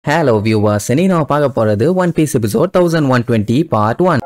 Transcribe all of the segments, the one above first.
Hello viewers, இனி நாம பார்க்க போறது One Piece episode 1120 part 1.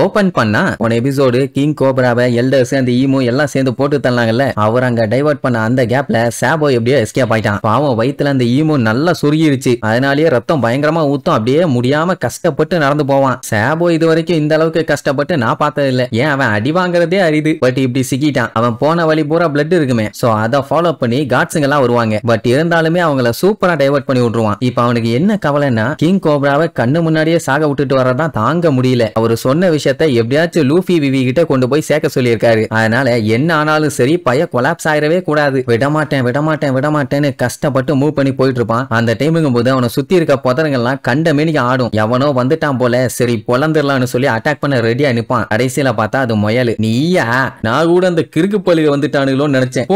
Open பண்ணா ஒரு எபிசோடு கிங் கோப்ராவை எல்டர்ஸ் அந்த ஈமோ எல்லாம் சேர்ந்து போட்டு தள்ளாங்கல்ல. அவர் அங்க டைவர்ட் பண்ண அந்த கேப்ல சாபோ எப்படியோ எஸ்கேப் ஆயிட்டான். பாவம் வயித்துல அந்த ஈமோ நல்லா சுருகிருச்சு. அதனாலேயே ரத்தம் பயங்கரமா ஊத்தும். அப்படியே முடியாம கஷ்டப்பட்டு நடந்து போவான். சாபோ இது வரைக்கும் இந்த அளவுக்கு கஷ்டப்பட்டு நான் பார்த்தது இல்ல. ஏன் அவன் அடி வாங்குறதே அரிது. பட் இப்படி சிக்கிட்டான். அவன் போன வழி பூரா பிளட் இருக்குமே. சோ அதை ஃபாலோ பண்ணி காட்ஸுங்க எல்லாம் வருவாங்க. பட் இருந்தாலுமே அவங்கள சூப்பரா டைவர்ட் பண்ணி விட்டுருவான். இப்ப அவனுக்கு என்ன கவலைன்னா கிங் கோப்ராவை கண்ணு முன்னாடியே சாக விட்டுட்டு வரதான் தாங்க முடியல. அவரு சொன்ன விஷயத்தை எப்படியாச்சும் லூஃபி விவி கிட்ட கொண்டு போய் சேர்க்க சொல்லியிருக்காரு. அதனால என்ன ஆனாலும் சரி பைய கொலாப்ஸ் ஆயிரவே கூடாது. விடமாட்டேன்னு கஷ்டப்பட்டு மூவ் பண்ணி போயிட்டு இருப்பான். அந்த டைமுங்கும் போது அவனை சுத்தி இருக்க புதரங்கள்லாம் கண்ட மேனிக்கு ஆடும். எவனோ வந்துட்டான் போல, சரி பொலந்துடலாம்னு சொல்லி அட்டாக் பண்ண ரெடியா நிப்பான். கடைசியில பார்த்தா அது முயலு. நீயா? நான் கூட அந்த கிறுக்கு பழுக வந்துட்டானுங்களோன்னு நினைச்சேன்.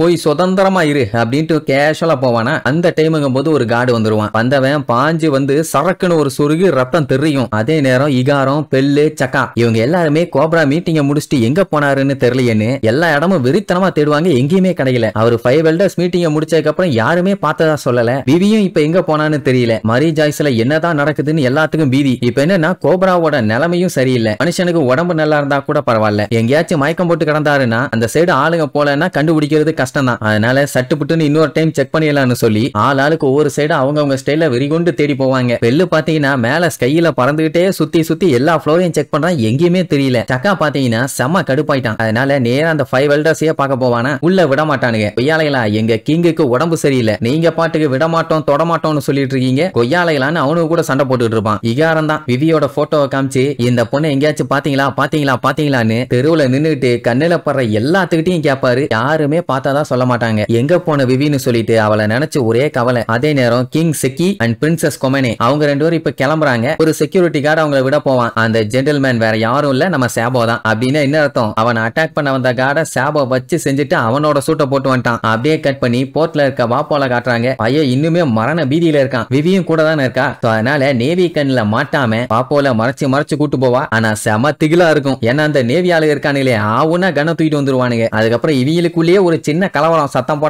போய் சுதந்திரமா இரு அப்படின்ட்டு கேஷுவலா போவானா. அந்த டைமுங்கும் போது ஒரு கார்டு வந்துருவான். வந்தவன் பாஞ்சு வந்து சரக்குன்னு ஒரு சொருகு ரத்தம் தெரியும். அதே நேரம் இகாரம் பெல்லு சக்கா இவங்க எல்லாருமே கோப்ரா மீட்டிங்க முடிச்சுட்டு எங்க போனாருன்னு தெரியலையேன்னு எல்லா இடமும் வெறித்தனமா தேடுவாங்க. எங்கேயுமே கிடைக்கல. அவர் 5 வெல்டர்ஸ் மீட்டிங்க முடிச்சதுக்கு அப்புறம் யாருமே பார்த்ததா சொல்லல. விவியும் இப்ப எங்க போனான்னு தெரியல. மரி ஜாய்ஸ்ல என்னதான் நடக்குதுன்னு எல்லாத்துக்கும் பீதி. இப்ப என்னன்னா கோப்ராவோட நிலைமையும் சரியில்லை. மனுஷனுக்கு உடம்பு நல்லா இருந்தா கூட பரவாயில்ல, எங்கேயாச்சும் மயக்கம் போட்டு கிடந்தாருன்னா அந்த சைடு ஆளுங்க போலன்னா கண்டுபிடிக்கிறது கஷ்டம் தான். அதனால சட்டுப்புட்டுன்னு இன்னொரு டைம் செக் பண்ணிடலாம்னு சொல்லி ஆளுக்கு ஒவ்வொரு சைடு அவங்க ஸ்டைல வெறிகொண்டு தேடி போவாங்க. வெள்ளு பாத்தீங்கன்னா மேல ஸ்கையில பறந்துகிட்டே சுத்தி எல்லா ஃப்ளோரையும் செக் பண்றான். எங்கேயுமே தெரியல. சக்கா பாத்தீங்கன்னா செம்ம கடுப்பாயிட்டான். அதனால நேரா அந்த 5 வெல்டர்ஸையே பார்க்க போவானா. உள்ள விட மாட்டானுங்க. கொய்யாலைகளா, எங்க கிங்குக்கு உடம்பு சரியில்லை, நீங்க பாட்டுக்கு விட மாட்டோம் தொட மாட்டோம்னு சொல்லிட்டு இருக்கீங்க. கொய்யாலைகளான்னு அவனுக்கு கூட சண்டை போட்டுட்டு இருப்பான். இகாரம் தான் விவியோட போட்டோவை காமிச்சு இந்த பொண்ணை எங்கேயாச்சும் பாத்தீங்களான்னு தெருவுல நின்னுட்டு கண்ணுல படுற எல்லாத்துக்கிட்டையும் கேட்பாரு. யாருமே பார்த்ததா சொல்ல மாட்டாங்க. எங்க போன விவின்னு சொல்லிட்டு அவளை நினைச்சு ஒரே கவலை. அதே நேரம் கிங் செக்கி அண்ட் பிரின்சஸ் கொமெனே அவங்க 2 பேரும் இப்ப கிளம்புறாங்க. ஒரு செக்யூரிட்டி கார்டு அவங்களை விட போவான். அந்த ஜென்டில்மேன் வேற யாரும் இல்ல, நம்ம சாபோ தான். அப்படின்னு என்ன அர்த்தம்? அவனை அட்டாக் பண்ண வந்த கார்டை சாபோ வச்சு செஞ்சுட்டு அவனோட சூட்டை போட்டு வந்துட்டான். அப்படியே கட் பண்ணி போர்ட்ல இருக்க வாப்போல காட்டுறாங்க. பையன் இன்னுமே மரண பீதியில இருக்கான். விவியும் கூட தானே இருக்கா. அதனால நேவி கண்ணில் மாட்டாம வாப்போல மறைச்சு கூட்டு போவா. ஆனா செம திகிலா இருக்கும். ஏன்னா அந்த நேவி ஆளுங்க இருக்கானுங்களே ஆவுன்னா கண்ணை தூக்கிட்டு வந்துருவானுங்க. அதுக்கப்புறம் இவங்களுக்குள்ளேயே ஒரு சின்ன கலவரம். சத்தம்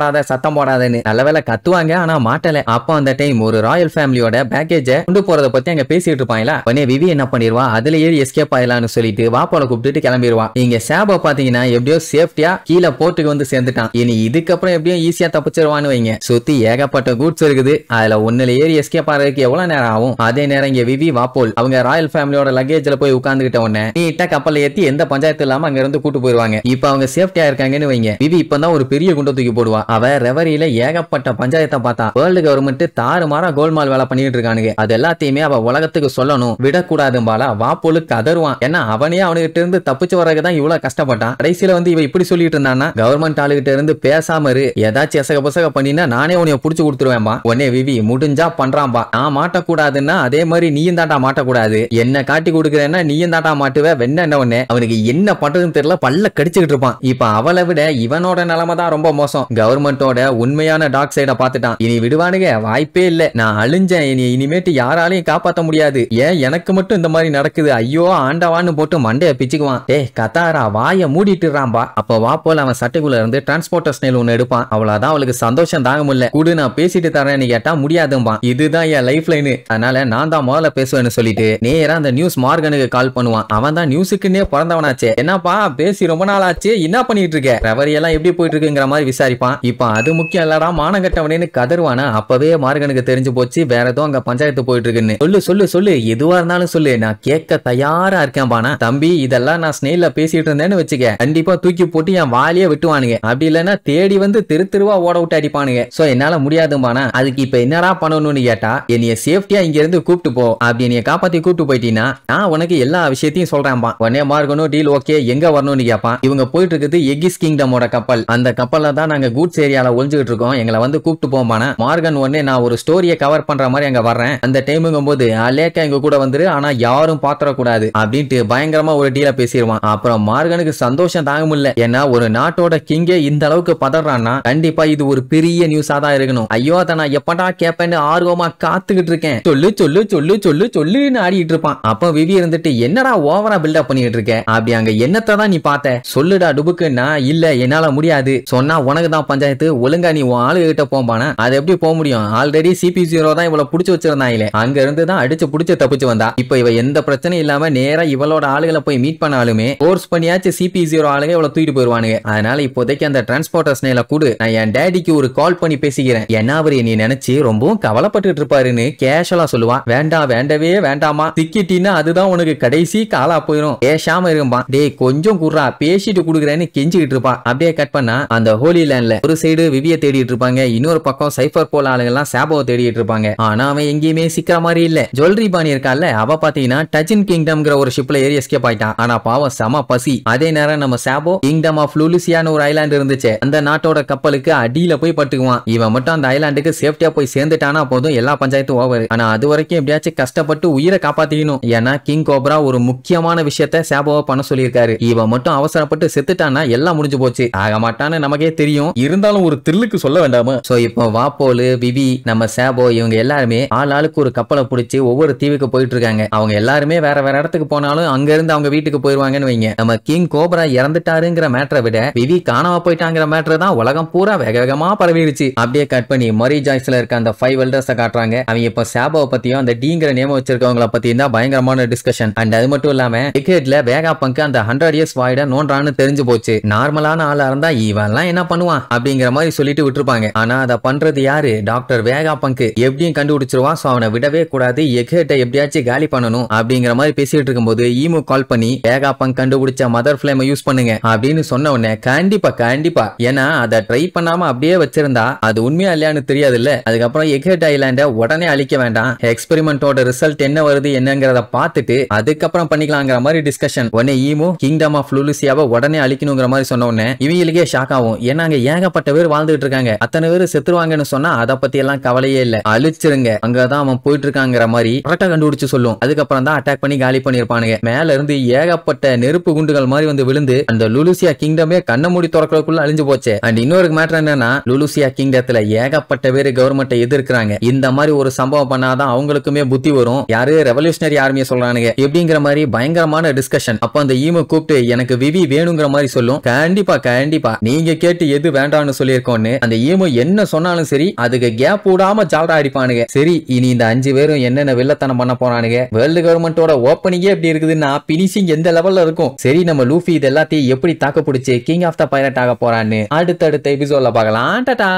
போடாதன்னு நல்லவேளை கத்துவாங்க, ஆனா மாட்டல. அப்போ அந்த டைம் ஒரு ராயல் ஃபேமிலியோட பேக்கேஜ கொண்டு போறத பத்தி அங்க பேசிட்டு இருப்பாங்களா. உடனே விவி என்ன பண்ணிடுவா, அதுல ஏறி எஸ்கேப் ஆயிடலாம்னு சொல்லிட்டு வாப்போல கூப்பிட்டு கிளம்பிடுவா. இங்க சாபோ பாத்தீங்கன்னா எப்படியோ சேஃப்டியா கீழே போட்டுக்கு வந்து சேர்ந்துட்டான். இனி இதுக்கப்புறம் எப்படியும் ஈஸியா தப்பிச்சிருவான்னு வைங்க. சுத்தி ஏகப்பட்ட கூட்ஸ் இருக்குது. அதுல ஒண்ணுல ஏறி எஸ்கேப் ஆகிறதுக்கு எவ்வளவு நேரம் ஆகும். அதே நேரம் இங்க விவி வாப்போல் அவங்க ராயல் ஃபேமிலியோட லக்கேஜ்ல போய் உட்கார்ந்துகிட்ட உடனே நீட்டா கப்பல்ல ஏத்தி எந்த பஞ்சாயத்து இல்லாம அங்க இருந்து கூட்டு போயிருவாங்க. இப்ப அவங்க சேஃப்டியா இருக்காங்கன்னு வைங்க. விவி இப்பதான் ஒரு பெரிய குண்டை தூக்கி போடுவா. அவ ரெவரியில ஏகப்பட்ட பஞ்சாயத்தை பார்த்தா. வேர்ல்டு கவர்மெண்ட் தாறுமாறா கோல்மால் வேலை பண்ணிட்டு இருக்கானுங்க. அது எல்லாத்தையுமே அவ உலகத்துக்கு சொல்லணும், விடக்கூடாதும்பாலா. வாப்போலுக்கு கதறுவான். ஏன்னா அவனே அவனுகிட்ட இருந்து தப்பிச்சு வர்றதுதான் இவ்வளவு கஷ்டப்பட்டான். கடைசியில வந்து இவ இப்படி சொல்லிட்டு இருந்தான்னா கவர்மெண்ட் ஆளுகிட்ட இருந்து பேசாம இரு, ஏதாச்சும் எசக பசக பண்ணினா நானே உன்னைய புடிச்சு கொடுத்துருவேன்பா. உடனே விவி முடிஞ்சா பண்றான்பா. நான் மாட்டக்கூடாதுன்னா அதே மாதிரி நீயும் தாண்டா மாட்டக்கூடாது. என்ன காட்டி கொடுக்குறேன்னா நீயும் தாண்டா மாட்டுவ. வெண்ண உடனே அவனுக்கு என்ன பண்றதுன்னு தெரியல, பல்ல கடிச்சுக்கிட்டு இருப்பான். இப்ப அவளை விட இவனோட நிலைமை தான் ரொம்ப மோசம். கவர்மெண்டோட உண்மையான டாக் சைட பாத்துட்டான். இனி விடுவானுங்க வாய்ப்பே இல்ல. நான் அழிஞ்சேன், இனிமேட்டு யாராலையும் காப்பாற்ற முடியாது. ஏன் எனக்கு மட்டும் இந்த மாதிரி நடக்குது, ஐயோ ஆண்டவான்னு போட்டு மண்டைய பிச்சுக்குவான். டே கத்தாரா வாய மூடிட்டுறான்பா. அப்ப வாப்போல அவன் சட்டைக்குள்ள இருந்து டிரான்ஸ்போர்ட்டர் ஸ்னேல் ஒன்னு எடுப்பான். அவ்வளவுதான் அவளுக்கு சந்தோஷம் தாங்க முடியல. கூடு நான் பேசிட்டு தரேன்னு கேட்டா முடியாதும்பா. இதுதான் என் லைஃப் லைனு, அதனால நான் தான் முதல்ல பேசுவேன்னு சொல்லிட்டு நேரா அந்த நியூஸ் மார்கனுக்கு கால் பண்ணுவான். அவன் தான் நியூஸுக்குன்னே பிறந்தவனாச்சே. என்னப்பா பேசி ரொம்ப நாள் ஆச்சு, என்ன பண்ணிட்டு இருக்க, ரெவரி எல்லாம் எப்படி போயிட்டு இருக்குங்கிற மாதிரி விசாரிப்பான். இப்ப அது முக்கியம் இல்லடா மானங்கட்டவனேன்னு கதருவானா. அப்பவே மார்கனுக்கு தெரிஞ்சு போச்சு வேற ஏதோ அங்க பஞ்சாயத்து போயிட்டு இருக்குன்னு. சொல்லு எதுவா இருந்தாலும் சொல்லு, நான் கேட்க தயாரா இருக்கேன் பானா. தம்பி இதெல்லாம் நான் ஸ்னேல்ல பேசிட்டு இருந்தேன்னு வச்சுக்க, கண்டிப்பா தூக்கி போட்டு என் வாலியே விட்டுவானுங்க. அப்படி இல்லைன்னா தேடி வந்து தெருவா ஓட விட்டு அடிப்பானுங்க. சோ என்னால முடியாதும்பானா. அதுக்கு இப்ப என்னடா பண்ணணும்னு கேட்டா, என்னைய சேஃப்டியா இங்க இருந்து கூப்பிட்டு போ. அப்படி என்னைய காப்பாத்தி கூப்பிட்டு போயிட்டீங்கன்னா நான் உனக்கு எல்லா விஷயத்தையும் சொல்றேன்பா. உடனே மார்கனும் டீல் ஓகே, எங்க வரணும்னு கேட்பான். இவங்க போயிட்டு இருக்குது எகிஸ் கிங்டமோட கப்பல். அந்த கப்பல்ல தான் நாங்க கூட்ஸ் ஏரியால ஒளிஞ்சுட்டு இருக்கோம், எங்களை வந்து கூப்பிட்டு போமானா. மார்கன் உடனே நான் ஒரு ஸ்டோரியை கவர் பண்ற மாதிரி அங்க வர்றேன். அந்த டைமுங்கும் போது அலேக்கா எங்க கூட வந்துரு, ஆனா யாரும் பாத்திர கூடாது. அப்படின்ட்டு பயங்கரமா ஒரு டீல பேசிடுவான். அப்புறம் மார்கனுக்கு சந்தோஷம் தாங்க முடியல. ஏன்னா ஒரு நாட்டோட கிங்கே இந்த அளவுக்கு பதறான்னா கண்டிப்பா இது ஒரு பெரிய நியூஸா தான் இருக்கணும். ஐயோ அத நான் எப்படா கேப்பேன்னு ஆர்வமா காத்துக்கிட்டு இருக்கேன். சொல்லு சொல்லு சொல்லு சொல்லு சொல்லுன்னு ஆடிட்டு இருப்பான். அப்ப விவி இருந்துட்டு என்னடா ஓவரா பில்டப் பண்ணிட்டு இருக்க, அப்படி அங்க என்னத்தை தான் நீ பார்த்த சொல்லுடா டுபுக்குன்னா, இல்ல என்னால முடியாது சொன்னா உனக்கு தான் பஞ்சாயத்து, ஒழுங்கா நீ உன் ஆளு கிட்ட போம்பானா. அது எப்படி போக முடியும், ஆல்ரெடி CP0 தான் இவளை புடிச்சு வச்சிருந்தாங்களே, அங்க இருந்து தான் அடிச்சு புடிச்சு தப்பிச்சு வந்தா. இப்ப இவ எந்த பிரச்சனையும் இல்லாம நேரா இவளோட ஆளுகளை போய் மீட் பண்ணாலுமே ஃபோர்ஸ் பண்ணியாச்சு CP0 ஆளுங்க இவளை தூக்கிட்டு போயிருவானுங்க. அதனால இப்போதைக்கு அந்த டிரான்ஸ்போர்ட்டர் ஸ்னேல கூடு, நான் என் டேடிக்கு ஒரு கால் பண்ணி பேசிக்கிறேன், என்ன அவரு நீ நினைச்சு ரொம்பவும் கவலைப்பட்டு இருப்பாருன்னு கேஷுவலா சொல்லுவா. வேண்டாம் வேண்டவே வேண்டாமா, திக்கிட்டின்னா அதுதான் உனக்கு கடைசி காலா போயிரும், பேசாம இருப்பா. டேய் கொஞ்சம் குர்ரா பேசிட்டு குடுக்குறேன்னு கெஞ்சிக்கிட்டு இருப்பா. அப்படியே கட் பண்ணா அந்த ஹோலி லேண்ட்ல ஒரு சைடு விவிய தேடிட்டு இருப்பாங்க, இன்னொரு பக்கம் சைபர் போல ஆளுங்க எல்லாம் சாபோவை தேடிட்டு இருப்பாங்க. ஆனா அவன் எங்கேயுமே சிக்கிற மாதிரி இல்ல. ஜுவல்லரி பாணி இருக்கால, அவ பாத்தீங்கன்னா டச்சின் கிங்டம்ங்கிற ஒரு ஷிப்ல ஏறி எஸ்கேப் ஆயிட்டான். ஆனா பாவம் செம பசி. அதே நேரம் நம்ம சாபோ கிங்டம் ஆஃப் லுலுசியான்னு ஒரு ஐலாண்ட் இருந்துச்சு, அந்த நாட்டோட கப்பலுக்கு அடியில போய் பட்டுக்குவான். இவன் மட்டும் அந்த ஐலாண்டுக்கு சேஃப்டியா போய் சேர்ந்துட்டானா போதும், எல்லா பஞ்சாயத்தும் ஓவர். ஆனா அது வரைக்கும் எப்படியாச்சும் கஷ்டப்பட்டு உயிரை காப்பாத்திக்கணும். ஏன்னா கிங் கோப்ரா ஒரு முக்கியமான விஷயத்த சாபோவை பண்ண சொல்லியிருக்காரு. இவன் மட்டும் அவசரப்பட்டு செத்துட்டானா எல்லாம் முடிஞ்சு போச்சு. ஆக மாட்டான்னு நமக்கே தெரியும், இருந்தாலும் ஒரு த்ரில்லுக்கு சொல்ல வேண்டாமா. சோ இப்போ வாப்போலு, விவி, நம்ம சாபோ இவங்க எல்லாருமே ஆள் ஆளுக்கு ஒரு கப்பலை பிடிச்சி ஒவ்வொரு தீவுக்கு போயிட்டு இருக்காங்க. அவங்க எல்லாருமே வேற வேற இடத்துக்கு போனாலும் அங்க இருந்து அவங்க வீட்டுக்கு போயிருவாங்கன்னு வைங்க. நம்ம கிங் கோப்ரா இறந்துட்டாருங்கிற மேட்டரை விட விவி காணாம போயிட்டாங்கிற மேட்டர் தான் உலகம் பூரா வேக வேகமா பரவிடுச்சு. அப்படியே கட் பண்ணி மரி ஜாய்ஸ்ல இருக்க அந்த 5 எல்டர்ஸை காட்டுறாங்க. அவங்க இப்ப சாபோவை பத்தியும் அந்த டீங்கிற நேம் வச்சிருக்கவங்கள பத்தியும் தான் பயங்கரமான டிஸ்கஷன். அண்ட் அது மட்டும் இல்லாம டிக்கெட்ல வேகா பங்கு அந்த 100 இயர்ஸ் வாய்ட நோன்றான்னு தெரிஞ்சு போச்சு. நார்மலான ஆளா இருந்தா இவெல்லாம் என்ன பண்ணுவான் அப்படிங்கிற மாதிரி சொல்லிட்டு விட்டுருப்பாங்க. ஆனா அதை பண்றது யாரு, டாக்டர் வேகா பங்கு எப்படியும் கண்டுபிடிச்சிருவான். சோ அவனை விடவே கூடாது, எக்கேட்டை எப்படியாச்சும் காலி பண்ணணும் அப்படிங்கிற மாதிரி பேசிட்டு இருக்கும்போது ஈமு கால் பண்ணி வேகா பங்க் கண்டுபிடிச்ச மதர் ஃபிளேமை யூஸ் பண்ணுங்க அப்படின்னு சொன்ன உடனே கண்டிப்பா கண்டிப்பா, ஏன்னா அதை ட்ரை பண்ணாம அப்படியே வச்சிருந்தா அது உண்மையா இல்லையான்னு தெரியாது இல்ல. அதுக்கப்புறம் எக்கேட் ஐலாண்ட உடனே அழிக்க வேண்டாம், எக்ஸ்பெரிமெண்டோட ரிசல்ட் என்ன வருது என்னங்கிறத பார்த்துட்டு அதுக்கப்புறம் பண்ணிக்கலாங்கிற மாதிரி டிஸ்கஷன். உடனே ஈமு கிங்டம் ஆஃப் லுலுசியாவை உடனே அழிக்கணுங்கிற மாதிரி சொன்ன உடனே இவங்களுக்கே ஷாக் ஆகும். ஏன்னா அங்க ஏகப்பட்ட பேர் வாழ்ந்துட்டு இருக்காங்க, அத்தனை பேர் செத்துருவாங்கன்னு சொன்னா அதை பத்தி எல்லாம் கவலையே இல்ல, அழிச்சிருங்க அங்கதான் அவன் போயிட்டு இருக்காங்கிற மாதிரி கரெக்டா கண்டுபிடிச்சு சொல்லும். அதுக்கப்புறம் தான் அட்டாக் பண்ணி காலி பண்ணிருப்பானுங்க. மேல இருந்து ஏகப்பட்ட நெருப்பு குண்டுகள் மாதிரி வந்து விழுந்து அந்த லுலுசியா கிங்டமே கண்ண மூடி திறக்கிறதுக்குள்ள அழிஞ்சு போச்சு. அண்ட் இன்னொரு மேட்டர் என்னன்னா, லுலுசியா கிங்டத்துல ஏகப்பட்ட பேர் கவர்மெண்ட்டை எதிர்க்கிறாங்க. இந்த மாதிரி ஒரு சம்பவம் பண்ணாதான் அவங்களுக்குமே புத்தி வரும், யாரு ரெவல்யூஷனரி ஆர்மியை சொல்றானுங்க எப்படிங்கிற மாதிரி பயங்கரமான டிஸ்கஷன். அப்ப அந்த ஈமு கூப்பிட்டு எனக்கு விவி வேணுங்கிற மாதிரி சொல்லும். கண்டிப்பா கண்டிப்பா நீங்க கேட்டு எது வேண்டாம்னு சொல்லியிருக்கோன்னு அந்த ஈமு என்ன சொன்னாலும் சரி அதுக்கு கேப் விடாம ஜால்ரா அடிப்பானுங்க. சரி இனி இந்த 5 பேரும் என்னென்ன வில்லத்தனம் பண்ண போறானுங்க, வேர்ல்டு கவர்மெண்டோட ஓப்பனிங்கே எப்படி இருக்குதுன்னா பினிஷிங் எந்த லெவல்ல இருக்கும். சரி நம்ம லூஃபி இது எல்லாத்தையும் எப்படி தாக்கு பிடிச்சு கிங் ஆஃப் த பைரட் ஆக போறான்னு அடுத்தடுத்த எபிசோட்ல பார்க்கலாம். டாடா.